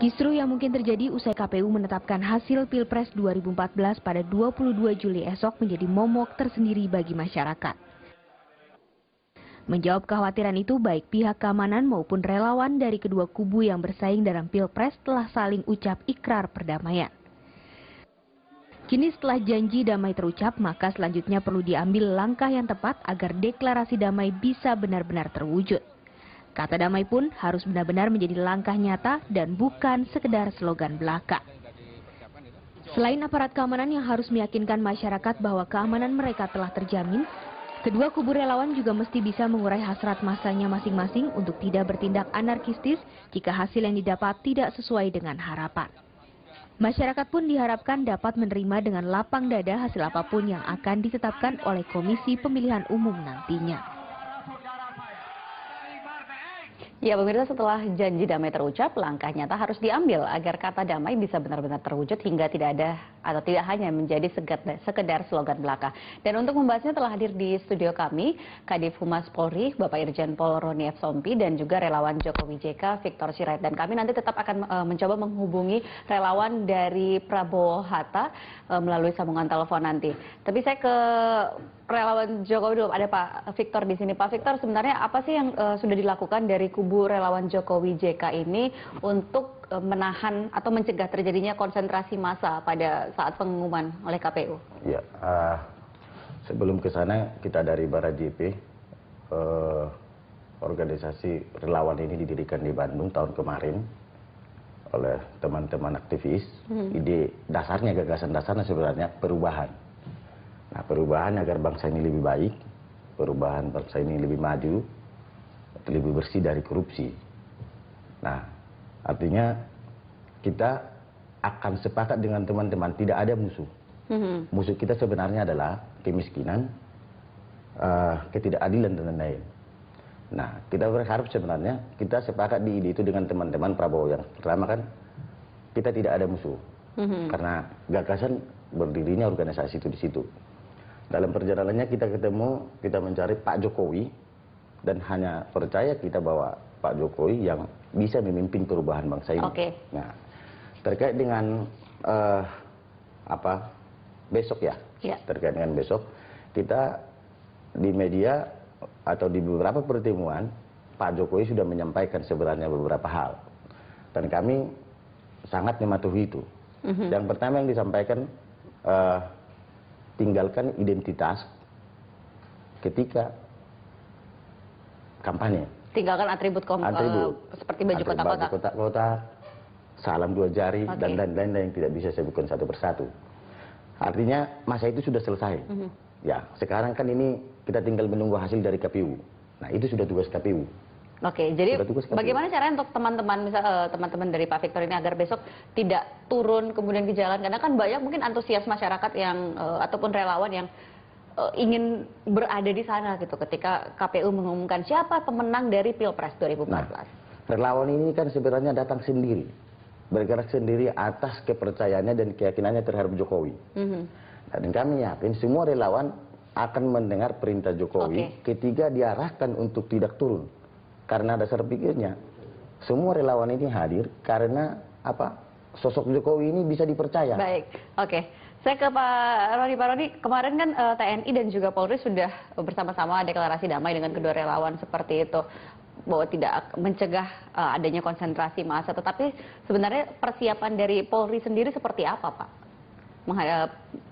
Kisruh yang mungkin terjadi usai KPU menetapkan hasil Pilpres 2014 pada 22 Juli esok menjadi momok tersendiri bagi masyarakat. Menjawab kekhawatiran itu, baik pihak keamanan maupun relawan dari kedua kubu yang bersaing dalam Pilpres telah saling ucap ikrar perdamaian. Kini setelah janji damai terucap, maka selanjutnya perlu diambil langkah yang tepat agar deklarasi damai bisa benar-benar terwujud. Kata damai pun harus benar-benar menjadi langkah nyata dan bukan sekedar slogan belaka. Selain aparat keamanan yang harus meyakinkan masyarakat bahwa keamanan mereka telah terjamin, kedua kubu relawan juga mesti bisa mengurai hasrat masanya masing-masing untuk tidak bertindak anarkistis jika hasil yang didapat tidak sesuai dengan harapan. Masyarakat pun diharapkan dapat menerima dengan lapang dada hasil apapun yang akan ditetapkan oleh Komisi Pemilihan Umum nantinya. Ya, pemirsa, setelah janji damai terucap, langkah nyata harus diambil agar kata damai bisa benar-benar terwujud hingga tidak ada atau tidak hanya menjadi sekedar slogan belaka. Dan untuk membahasnya telah hadir di studio kami Kadif Humas Polri, Bapak Irjen Pol Roni F. Sompi, dan juga relawan Jokowi JK, Victor Sirait. Dan kami nanti tetap akan mencoba menghubungi relawan dari Prabowo Hatta melalui sambungan telepon nanti. Tapi saya ke relawan Jokowi dulu, ada Pak Victor di sini. Pak Victor, sebenarnya apa sih yang sudah dilakukan dari kubu relawan Jokowi JK ini untuk menahan atau mencegah terjadinya konsentrasi massa pada saat pengumuman oleh KPU? Ya, sebelum ke sana kita dari Barat JP, organisasi relawan ini didirikan di Bandung tahun kemarin oleh teman-teman aktivis. Ide dasarnya, gagasan dasarnya sebenarnya perubahan. Nah, perubahan agar bangsa ini lebih baik, perubahan bangsa ini lebih maju, lebih bersih dari korupsi. Nah, artinya kita akan sepakat dengan teman-teman, tidak ada musuh. Musuh kita sebenarnya adalah kemiskinan, ketidakadilan, dan lain-lain. Nah, kita berharap sebenarnya kita sepakat di ide itu dengan teman-teman Prabowo. Yang pertama kan, kita tidak ada musuh. Karena gagasan berdirinya organisasi itu di situ. Dalam perjalanannya kita ketemu, kita mencari Pak Jokowi, dan hanya percaya kita bahwa Pak Jokowi yang bisa memimpin perubahan bangsa ini. Nah, terkait dengan besok ya, terkait dengan besok, kita di media atau di beberapa pertemuan, Pak Jokowi sudah menyampaikan sebenarnya beberapa hal, dan kami sangat mematuhi itu. Yang pertama yang disampaikan, tinggalkan identitas ketika kampanye. Tinggalkan atribut seperti baju kotak-kotak, salam dua jari, dan lain-lain yang tidak bisa saya sebutkan satu persatu. Artinya masa itu sudah selesai. Ya, sekarang kan ini kita tinggal menunggu hasil dari KPU. Nah, itu sudah tugas KPU. Jadi bagaimana caranya untuk teman-teman, misal teman-teman dari Pak Victor ini agar besok tidak turun kemudian ke jalan? Karena kan banyak mungkin antusias masyarakat yang ataupun relawan yang ingin berada di sana gitu ketika KPU mengumumkan siapa pemenang dari Pilpres 2014. Nah, relawan ini kan sebenarnya datang sendiri, bergerak sendiri atas kepercayaannya dan keyakinannya terhadap Jokowi. Dan kami yakin semua relawan akan mendengar perintah Jokowi ketika diarahkan untuk tidak turun. Karena dasar pikirnya, semua relawan ini hadir karena sosok Jokowi ini bisa dipercaya. Baik, saya ke Pak Roni. Pak Roni, kemarin kan TNI dan juga Polri sudah bersama-sama deklarasi damai dengan kedua relawan seperti itu, bahwa tidak mencegah adanya konsentrasi massa. Tetapi sebenarnya persiapan dari Polri sendiri seperti apa, Pak,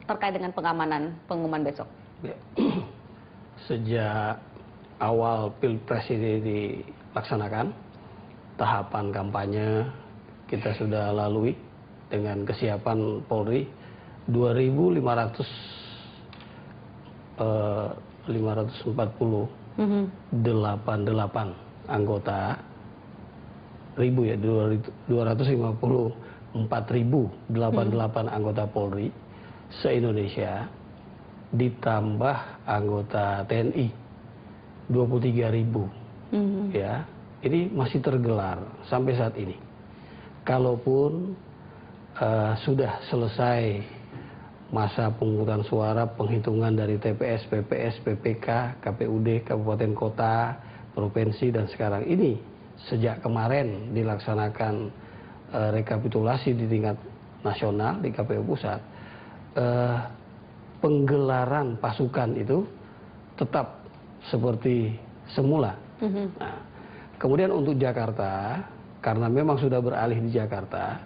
terkait dengan pengamanan pengumuman besok? Sejak awal Pilpres ini dilaksanakan, tahapan kampanye kita sudah lalui dengan kesiapan Polri. 2.548 anggota, 254.088 anggota Polri se-Indonesia, ditambah anggota TNI 23.000. Ya, ini masih tergelar sampai saat ini. Kalaupun sudah selesai masa pemungutan suara, penghitungan dari TPS, PPS, PPK, KPUD, Kabupaten Kota, Provinsi, dan sekarang ini sejak kemarin dilaksanakan rekapitulasi di tingkat nasional di KPU pusat, penggelaran pasukan itu tetap seperti semula. Nah, kemudian untuk Jakarta, karena memang sudah beralih di Jakarta,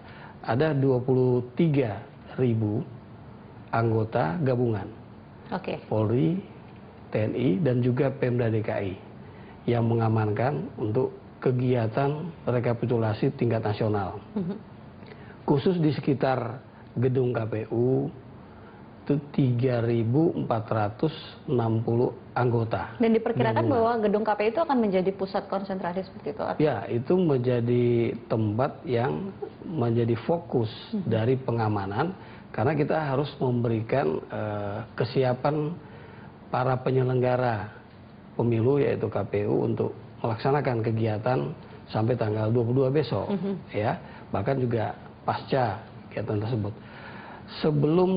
ada 23.000 anggota gabungan, Polri, TNI, dan juga Pemda DKI yang mengamankan untuk kegiatan rekapitulasi tingkat nasional. Khusus di sekitar gedung KPU itu 3.460 anggota. Dan diperkirakan bahwa gedung KPU itu akan menjadi pusat konsentrasi seperti itu? Ya, itu menjadi tempat yang menjadi fokus dari pengamanan, karena kita harus memberikan kesiapan para penyelenggara pemilu yaitu KPU untuk melaksanakan kegiatan sampai tanggal 22 besok, ya, bahkan juga pasca kegiatan tersebut. Sebelum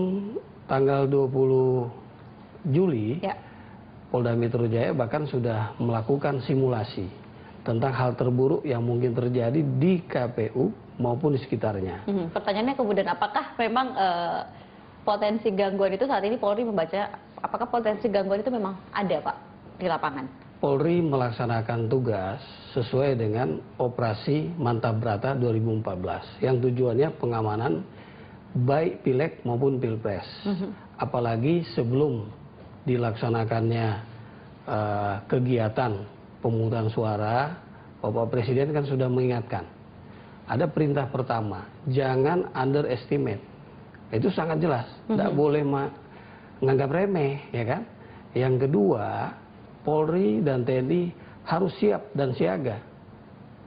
tanggal 20 Juli, Polda Metro Jaya bahkan sudah melakukan simulasi tentang hal terburuk yang mungkin terjadi di KPU maupun di sekitarnya. Pertanyaannya kemudian, apakah memang potensi gangguan itu saat ini Polri membaca, apakah potensi gangguan itu memang ada, Pak, di lapangan? Polri melaksanakan tugas sesuai dengan Operasi Mantap Brata 2014 yang tujuannya pengamanan baik pileg maupun pilpres. Apalagi sebelum dilaksanakannya kegiatan pemungutan suara, Bapak Presiden kan sudah mengingatkan. Ada perintah pertama, jangan underestimate. Itu sangat jelas, tidak boleh menganggap remeh, ya kan? Yang kedua, Polri dan TNI harus siap dan siaga.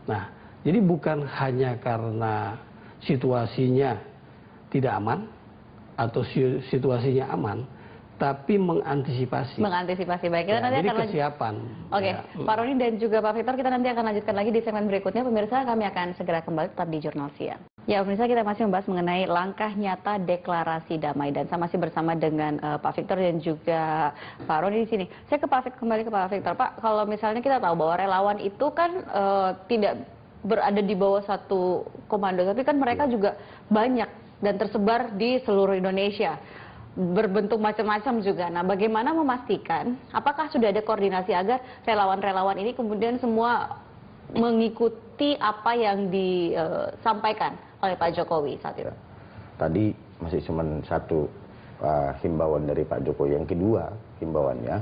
Nah, jadi bukan hanya karena situasinya tidak aman atau situasinya aman, tapi mengantisipasi. Mengantisipasi, baik. Kita nanti jadi akan kesiapan. Oke, Pak Roni dan juga Pak Victor, kita nanti akan lanjutkan lagi di segmen berikutnya. Pemirsa, kami akan segera kembali tetap di Jurnal Siang. Ya, pemirsa, kita masih membahas mengenai langkah nyata deklarasi damai, dan saya masih bersama dengan Pak Victor dan juga Pak Roni di sini. Saya kembali ke Pak Victor. Pak, kalau misalnya kita tahu bahwa relawan itu kan tidak berada di bawah satu komando, tapi kan mereka juga banyak dan tersebar di seluruh Indonesia, berbentuk macam-macam juga. Nah, bagaimana memastikan apakah sudah ada koordinasi agar relawan-relawan ini kemudian semua mengikuti apa yang disampaikan oleh Pak Jokowi saat itu? Tadi masih cuma satu himbauan dari Pak Jokowi. Yang kedua himbauannya,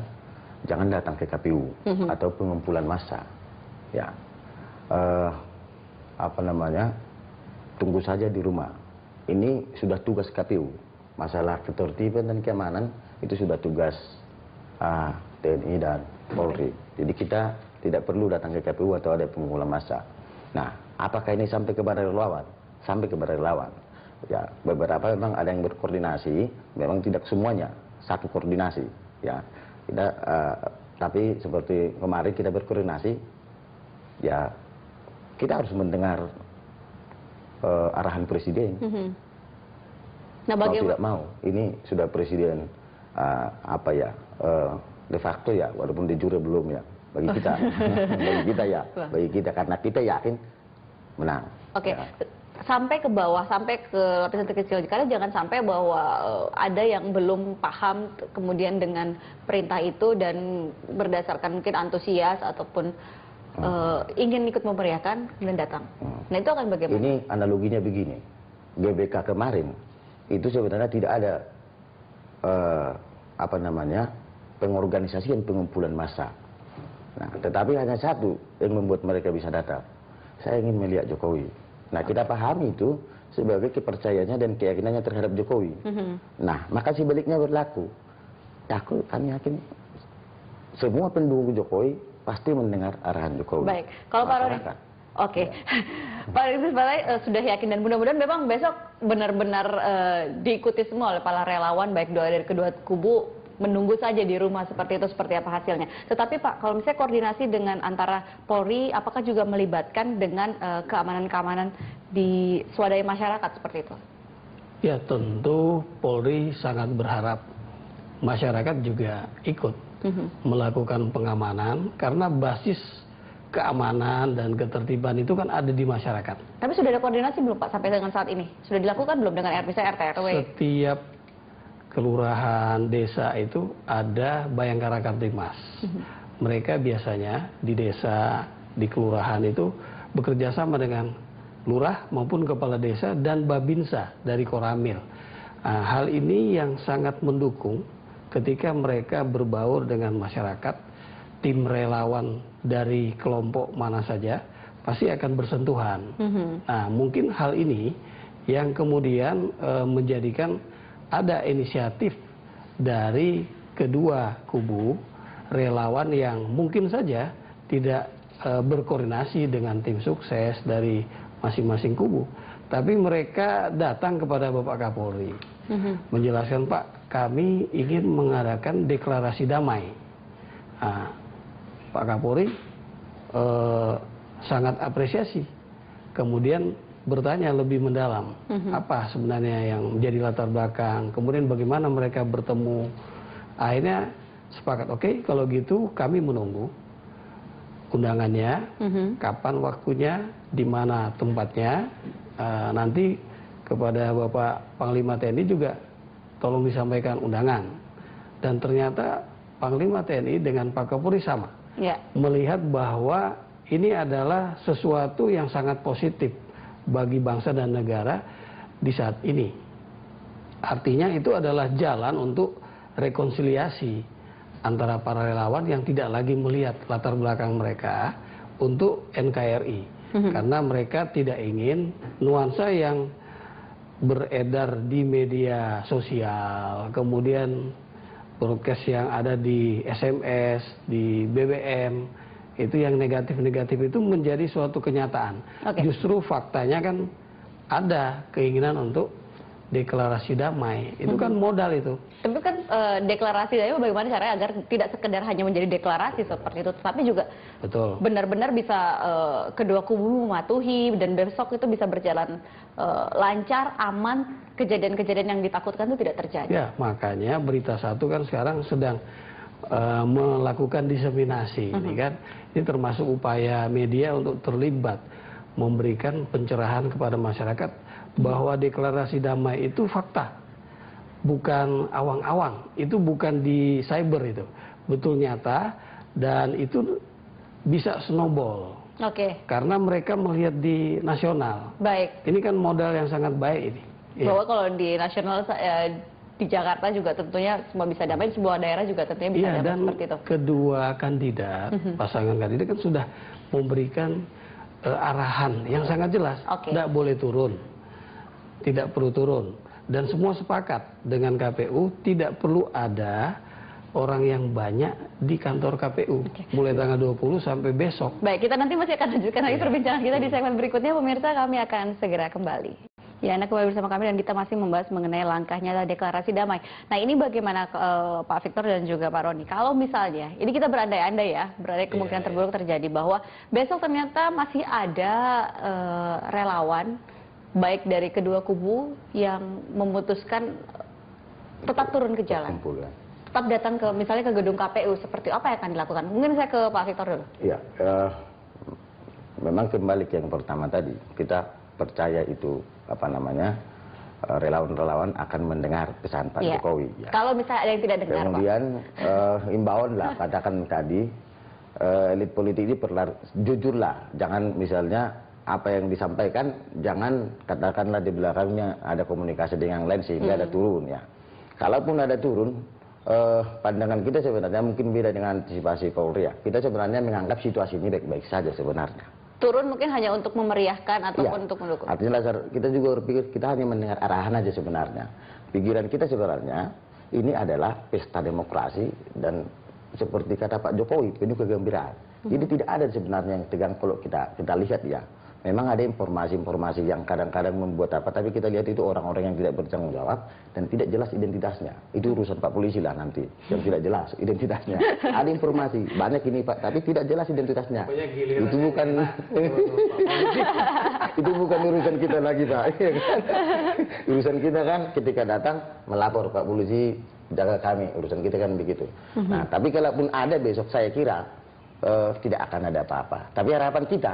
jangan datang ke KPU atau pengumpulan massa. Ya, tunggu saja di rumah. Ini sudah tugas KPU. Masalah ketertiban dan keamanan itu sudah tugas TNI dan Polri. Jadi kita tidak perlu datang ke KPU atau ada pengumpulan massa. Nah, apakah ini sampai kepada relawan? Sampai kepada relawan. Ya, beberapa memang ada yang berkoordinasi, memang tidak semuanya satu koordinasi. Ya, kita, tapi seperti kemarin kita berkoordinasi, ya kita harus mendengar arahan Presiden. Nah, mau tidak mau, ini sudah Presiden de facto ya, walaupun de jure belum ya, bagi kita, bagi kita karena kita yakin menang. Oke. Ya. Sampai ke bawah, sampai ke lapisan terkecil, karena jangan sampai bahwa ada yang belum paham kemudian dengan perintah itu dan berdasarkan mungkin antusias ataupun ingin ikut memeriahkan dan datang. Nah, itu akan bagaimana? Ini analoginya begini, GBK kemarin itu sebenarnya tidak ada pengorganisasian pengumpulan massa. Nah, tetapi hanya satu yang membuat mereka bisa datang. Saya ingin melihat Jokowi. Nah, kita pahami itu sebagai kepercayaannya dan keyakinannya terhadap Jokowi. Nah, maka sebaliknya berlaku. Kami yakin semua pendukung Jokowi pasti mendengar arahan Jokowi. Baik, kalau Pak Roni, oke. Pak Idris Balai sudah yakin, dan mudah-mudahan memang besok benar-benar diikuti semua oleh para relawan, baik dari kedua kubu. Menunggu saja di rumah seperti itu, seperti apa hasilnya. Tetapi Pak, kalau misalnya koordinasi dengan antara Polri, apakah juga melibatkan dengan keamanan-keamanan di swadaya masyarakat seperti itu? Ya, tentu Polri sangat berharap masyarakat juga ikut melakukan pengamanan, karena basis keamanan dan ketertiban itu kan ada di masyarakat. Tapi sudah ada koordinasi belum Pak sampai dengan saat ini? Sudah dilakukan belum dengan misalnya RT RW? Setiap kelurahan, desa itu ada Bayangkara Kamtibmas. Mereka biasanya di desa, di kelurahan itu bekerja sama dengan lurah maupun kepala desa dan babinsa dari Koramil. Nah, hal ini yang sangat mendukung ketika mereka berbaur dengan masyarakat. Tim relawan dari kelompok mana saja pasti akan bersentuhan. Nah, mungkin hal ini yang kemudian menjadikan ada inisiatif dari kedua kubu relawan yang mungkin saja tidak berkoordinasi dengan tim sukses dari masing-masing kubu, tapi mereka datang kepada Bapak Kapolri menjelaskan, Pak, kami ingin mengadakan deklarasi damai. Nah, Pak Kapolri sangat apresiasi, kemudian bertanya lebih mendalam apa sebenarnya yang menjadi latar belakang, kemudian bagaimana mereka bertemu. Akhirnya sepakat, oke, kalau gitu kami menunggu undangannya, kapan waktunya, di mana tempatnya. Nanti kepada Bapak Panglima TNI juga tolong disampaikan undangan. Dan ternyata Panglima TNI dengan Pak Kapolri sama. Melihat bahwa ini adalah sesuatu yang sangat positif bagi bangsa dan negara di saat ini. Artinya itu adalah jalan untuk rekonsiliasi antara para relawan yang tidak lagi melihat latar belakang mereka untuk NKRI. Karena mereka tidak ingin nuansa yang beredar di media sosial, kemudian broadcast yang ada di SMS, di BBM, itu yang negatif-negatif itu menjadi suatu kenyataan. Justru faktanya kan ada keinginan untuk deklarasi damai. Itu kan modal itu. Tapi kan deklarasi damai bagaimana caranya agar tidak sekedar hanya menjadi deklarasi seperti itu, tapi juga benar-benar bisa kedua kubu mematuhi dan besok itu bisa berjalan lancar, aman, kejadian-kejadian yang ditakutkan itu tidak terjadi. Ya, makanya Berita Satu kan sekarang sedang melakukan diseminasi, ini kan. Ini termasuk upaya media untuk terlibat memberikan pencerahan kepada masyarakat bahwa deklarasi damai itu fakta, bukan awang-awang, itu bukan di cyber, itu betul nyata dan itu bisa snowball. Karena mereka melihat di nasional. Ini kan modal yang sangat baik ini. Bahwa kalau di nasional, di Jakarta juga tentunya semua bisa damai, di sebuah daerah juga tentunya bisa damai, dan seperti itu. Kedua kandidat, pasangan kandidat kan sudah memberikan arahan yang sangat jelas. Tidak boleh turun, tidak perlu turun, dan semua sepakat dengan KPU tidak perlu ada orang yang banyak di kantor KPU mulai tanggal 20 sampai besok. Baik, kita nanti masih akan lanjutkan lagi perbincangan kita di segmen berikutnya. Pemirsa, kami akan segera kembali. Ya, Anda kembali bersama kami dan kita masih membahas mengenai langkahnya deklarasi damai. Nah, ini bagaimana Pak Victor dan juga Pak Roni? Kalau misalnya, ini kita berandai-andai ya, berandai kemungkinan terburuk terjadi bahwa besok ternyata masih ada relawan baik dari kedua kubu yang memutuskan tetap turun ke jalan, tetap datang ke misalnya ke gedung KPU, seperti apa yang akan dilakukan? Mungkin saya ke Pak Victor dulu. Iya, memang kembali ke yang pertama tadi, kita percaya itu relawan-relawan akan mendengar pesan Pak Jokowi. Kalau misalnya ada yang tidak dengar, kemudian imbauan lah, katakan tadi elit politik ini jujurlah, jangan misalnya apa yang disampaikan jangan katakanlah di belakangnya ada komunikasi dengan yang lain sehingga ada turun ya. Kalaupun ada turun, pandangan kita sebenarnya mungkin beda dengan antisipasi Polri ya. Kita sebenarnya menganggap situasi ini baik-baik saja sebenarnya. Turun mungkin hanya untuk memeriahkan ataupun untuk mendukung. Artinya kita juga berpikir kita hanya mendengar arahan aja sebenarnya. Pikiran kita sebenarnya ini adalah pesta demokrasi dan seperti kata Pak Jokowi penuh kegembiraan. Jadi tidak ada sebenarnya yang tegang kalau kita lihat ya. Memang ada informasi-informasi yang kadang-kadang membuat tapi kita lihat itu orang-orang yang tidak bertanggung jawab dan tidak jelas identitasnya. Itu urusan Pak Polisi lah nanti, yang tidak jelas identitasnya. Ada informasi, banyak ini Pak, tapi tidak jelas identitasnya. Itu bukan itu bukan urusan kita lagi Pak. Urusan kita kan ketika datang melapor Pak Polisi jaga kami, urusan kita kan begitu. Nah, tapi kalaupun ada besok saya kira tidak akan ada apa-apa. Tapi harapan kita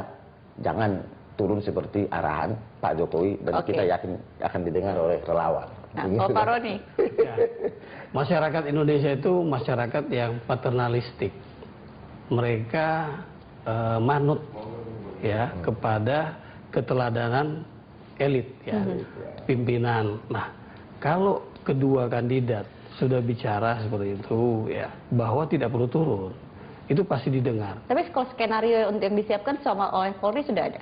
jangan turun seperti arahan Pak Jokowi dan kita yakin akan didengar oleh relawan. Nah, Pak Roni. Ya. Masyarakat Indonesia itu masyarakat yang paternalistik. Mereka manut ya kepada keteladanan elit ya, pimpinan. Nah, kalau kedua kandidat sudah bicara seperti itu ya, bahwa tidak perlu turun, itu pasti didengar. Tapi kalau skenario untuk yang disiapkan sama oleh Polri sudah ada?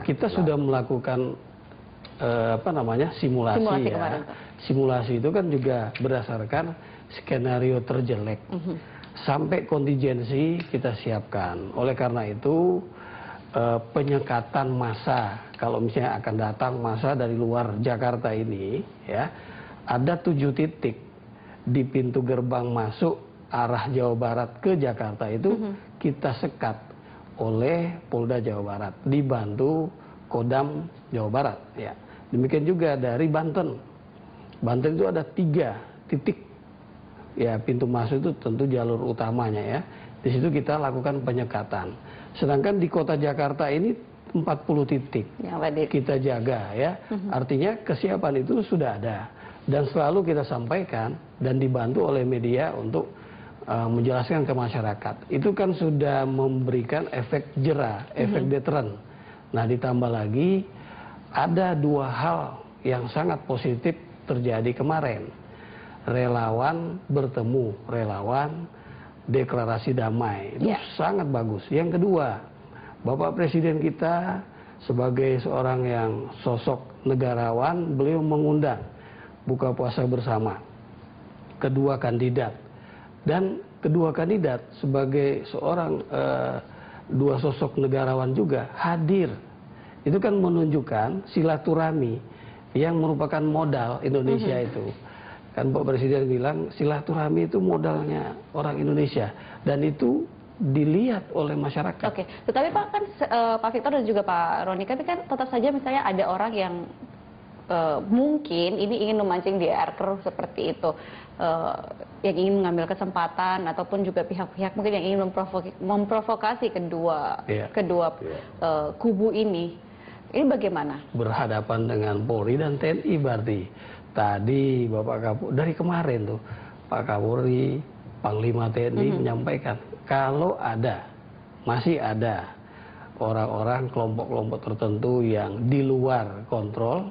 Kita sudah melakukan simulasi ya. Simulasi itu kan juga berdasarkan skenario terjelek. Sampai kontingensi kita siapkan. Oleh karena itu penyekatan massa, kalau misalnya akan datang massa dari luar Jakarta ini ya, ada 7 titik di pintu gerbang masuk arah Jawa Barat ke Jakarta itu kita sekat oleh Polda Jawa Barat dibantu Kodam Jawa Barat ya. Demikian juga dari Banten. Banten itu ada 3 titik ya, pintu masuk itu tentu jalur utamanya ya. Di situ kita lakukan penyekatan. Sedangkan di kota Jakarta ini 40 titik kita jaga ya. Artinya kesiapan itu sudah ada dan selalu kita sampaikan dan dibantu oleh media untuk menjelaskan ke masyarakat. Itu kan sudah memberikan efek jera, efek deteren. Nah, ditambah lagi ada 2 hal yang sangat positif terjadi kemarin. Relawan bertemu, relawan deklarasi damai. Itu sangat bagus. Yang kedua, Bapak Presiden kita sebagai seorang yang sosok negarawan, beliau mengundang buka puasa bersama kedua kandidat. Dan kedua kandidat sebagai seorang 2 sosok negarawan juga hadir. Itu kan menunjukkan silaturahmi yang merupakan modal Indonesia itu. Kan Pak Presiden bilang silaturahmi itu modalnya orang Indonesia dan itu dilihat oleh masyarakat. Oke, tetapi Pak kan Pak Victor dan juga Pak Roni, tapi kan tetap saja misalnya ada orang yang mungkin ini ingin memancing di air keruh seperti itu, yang ingin mengambil kesempatan ataupun juga pihak-pihak mungkin yang ingin memprovokasi kedua kubu ini. Ini bagaimana? Berhadapan dengan Polri dan TNI berarti. Tadi Bapak Kapolri, dari kemarin tuh Pak Kapolri, Panglima TNI menyampaikan kalau masih ada orang-orang kelompok-kelompok tertentu yang di luar kontrol,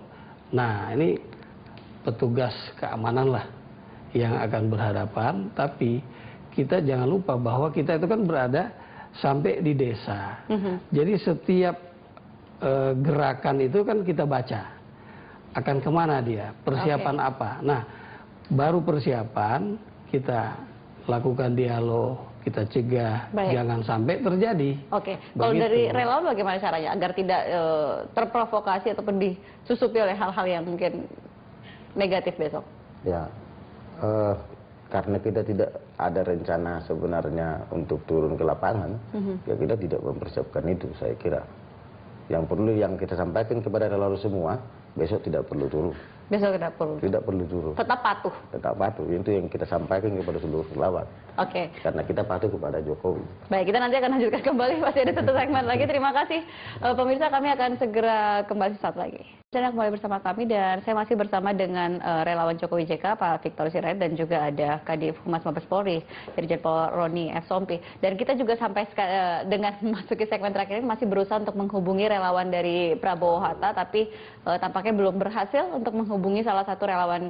nah ini petugas keamanan lah yang akan berhadapan. Tapi kita jangan lupa bahwa kita itu kan berada sampai di desa. Jadi setiap gerakan itu kan kita baca akan kemana dia, persiapan apa. Nah, baru persiapan kita lakukan dialog, kita cegah, jangan sampai terjadi. Oke, kalau dari relawan bagaimana caranya agar tidak terprovokasi ataupun disusupi oleh hal-hal yang mungkin negatif besok? Ya, karena kita tidak ada rencana sebenarnya untuk turun ke lapangan, ya kita tidak mempersiapkan itu, saya kira. Yang perlu yang kita sampaikan kepada relawan semua, besok tidak perlu turun. Besok tidak perlu. Tidak perlu turun. Tetap patuh. Tetap patuh. Itu yang kita sampaikan kepada seluruh relawan. Oke. Karena kita patuh kepada Jokowi. Baik, kita nanti akan lanjutkan kembali. Masih ada 1 segmen lagi. Terima kasih pemirsa. Kami akan segera kembali saat lagi. Anda kembali bersama kami dan saya masih bersama dengan relawan Jokowi JK, Pak Victor Sirait, dan juga ada Kadif Humas Mabes Polri, Irjen Pol Roni F. Sompi. Dan kita juga sampai dengan memasuki segmen terakhir ini masih berusaha untuk menghubungi relawan dari Prabowo Hatta, tapi tampaknya belum berhasil untuk menghubungi salah satu relawan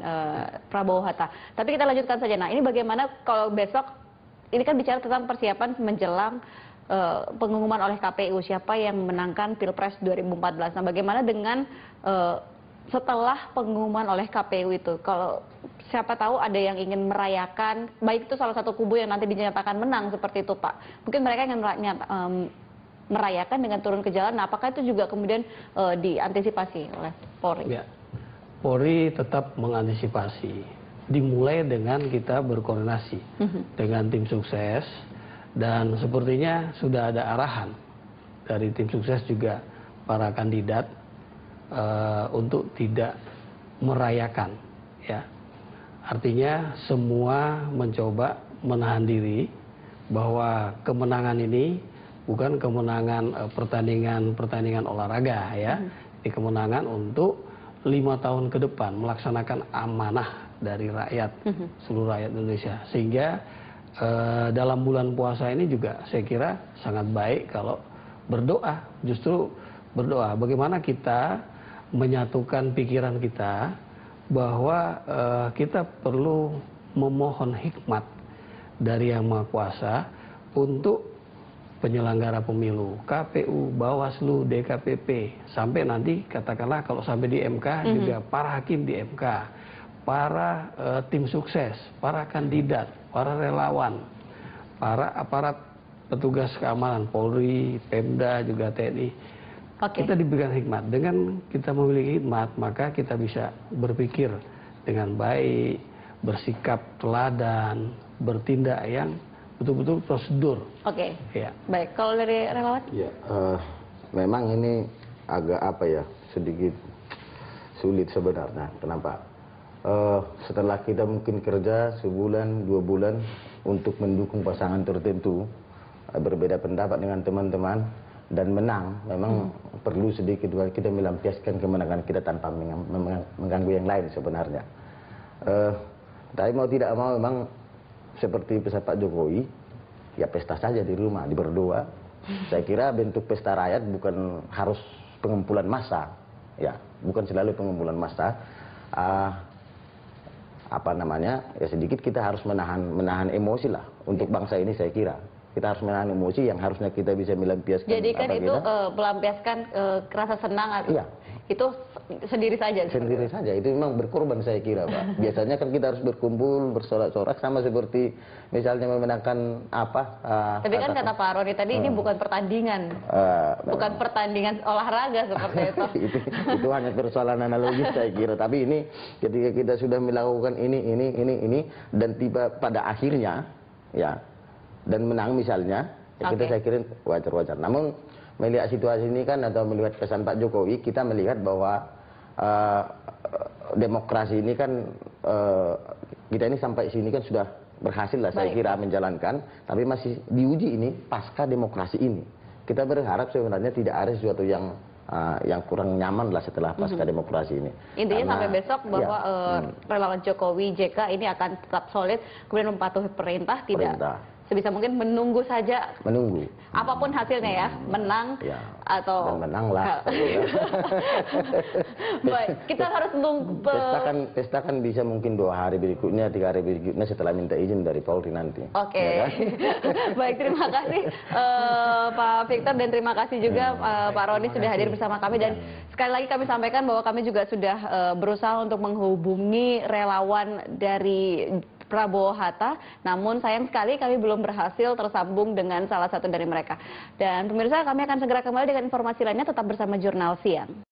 Prabowo Hatta. Tapi kita lanjutkan saja. Nah, ini bagaimana kalau besok, ini kan bicara tentang persiapan menjelang pengumuman oleh KPU siapa yang memenangkan Pilpres 2014. Nah, bagaimana dengan setelah pengumuman oleh KPU itu? Kalau siapa tahu ada yang ingin merayakan, baik itu salah satu kubu yang nanti dinyatakan menang seperti itu, Pak. Mungkin mereka ingin merayakan dengan turun ke jalan. Nah, apakah itu juga kemudian diantisipasi oleh Polri? Ya, Polri tetap mengantisipasi. Dimulai dengan kita berkoordinasi dengan tim sukses. Dan sepertinya sudah ada arahan dari tim sukses juga para kandidat untuk tidak merayakan, ya. Artinya semua mencoba menahan diri bahwa kemenangan ini bukan kemenangan pertandingan olahraga ya. Ini kemenangan untuk 5 tahun ke depan melaksanakan amanah dari rakyat, seluruh rakyat Indonesia. Sehingga dalam bulan puasa ini juga saya kira sangat baik kalau berdoa, justru berdoa. Bagaimana kita menyatukan pikiran kita bahwa kita perlu memohon hikmat dari Yang Maha Kuasa untuk penyelenggara pemilu, KPU, Bawaslu, DKPP, sampai nanti katakanlah kalau sampai di MK juga para hakim di MK, para tim sukses, para kandidat, para relawan, para aparat petugas keamanan, Polri, Pemda, juga TNI. Kita diberikan hikmat. Dengan kita memiliki hikmat, maka kita bisa berpikir dengan baik, bersikap teladan, bertindak yang betul-betul prosedur. Ya. Baik. Kalau dari relawan? Ya, memang ini agak sedikit sulit sebenarnya. Kenapa? Setelah kita mungkin kerja sebulan, 2 bulan untuk mendukung pasangan tertentu, berbeda pendapat dengan teman-teman dan menang, memang perlu sedikit kita melampiaskan kemenangan kita tanpa mengganggu yang lain sebenarnya. Tapi mau tidak mau memang seperti pesan Pak Jokowi, ya pesta saja di rumah, berdoa. Saya kira bentuk pesta rakyat bukan harus pengumpulan massa, ya, bukan selalu pengumpulan massa. Ya sedikit kita harus menahan emosi lah untuk bangsa ini. Saya kira kita harus menahan emosi yang harusnya kita bisa melampiaskan. Jadi kan itu melampiaskan rasa senang, iya. Itu sendiri saja. Sendiri saja, itu memang berkorban saya kira, Pak. Biasanya kan kita harus berkumpul, bersorak-sorak, sama seperti misalnya memenangkan Tapi kan kata Pak Roni tadi ini bukan pertandingan, bukan pertandingan olahraga seperti itu. itu hanya persoalan analogis saya kira. Tapi ini ketika kita sudah melakukan ini dan tiba pada akhirnya, ya, dan menang misalnya, ya kita saya kira wajar-wajar. Namun melihat situasi ini kan, atau melihat pesan Pak Jokowi, kita melihat bahwa demokrasi ini kan kita ini sampai sini kan sudah berhasil lah saya kira menjalankan, tapi masih diuji ini pasca demokrasi ini. Kita berharap sebenarnya tidak ada sesuatu yang kurang nyaman lah setelah pasca demokrasi ini. Intinya sampai besok bahwa relawan Jokowi JK ini akan tetap solid, kemudian mematuhi perintah, tidak sebisa mungkin menunggu saja. Menunggu. Apapun hasilnya ya, menang ya, atau dan menang lah. Baik, kita harus nunggu. Pesta kan bisa mungkin 2 hari berikutnya, 3 hari berikutnya setelah minta izin dari Polri nanti. Ya kan? Baik, terima kasih Pak Victor, dan terima kasih juga Pak Roni sudah hadir bersama kami. Dan sekali lagi kami sampaikan bahwa kami juga sudah berusaha untuk menghubungi relawan dari Prabowo Hatta, namun sayang sekali kami belum berhasil tersambung dengan salah satu dari mereka. Dan pemirsa, kami akan segera kembali dengan informasi lainnya, tetap bersama Jurnal Siang.